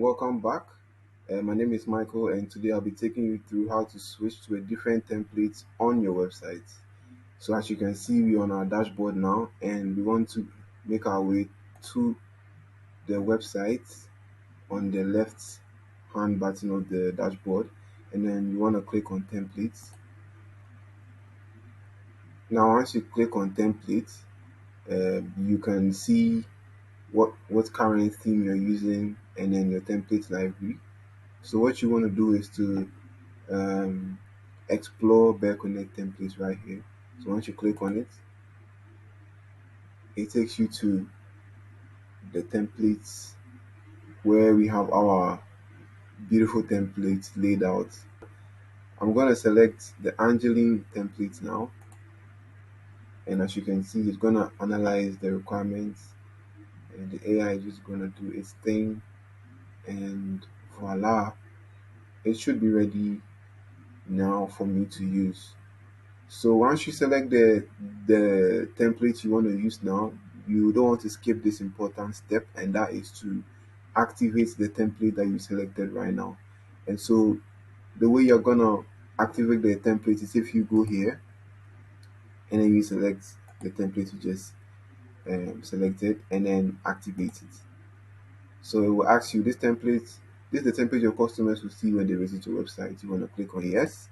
Welcome back. My name is Michael, and today I'll be taking you through how to switch to a different template on your website. So, as you can see, we're on our dashboard now, and we want to make our way to the website on the left hand button of the dashboard, and then you want to click on templates. Now, once you click on templates, you can see what current theme you're using, and then your template library. So, what you want to do is to um, explore Bareconnect templates right here. So once you click on it, it takes you to the templates where we have our beautiful templates laid out. I'm going to select the Angeline template now, and as you can see, it's going to analyze the requirements, and the AI is just going to do its thing, and voila, it should be ready now for me to use. So once you select the template you want to use now, you don't want to skip this important step, and that is to activate the template that you selected right now. And so the way you're gonna activate the template is if you go here and then you select the template you just selected and then activate it. So it will ask you this template, this is the template your customers will see when they visit your website. You want to click on yes,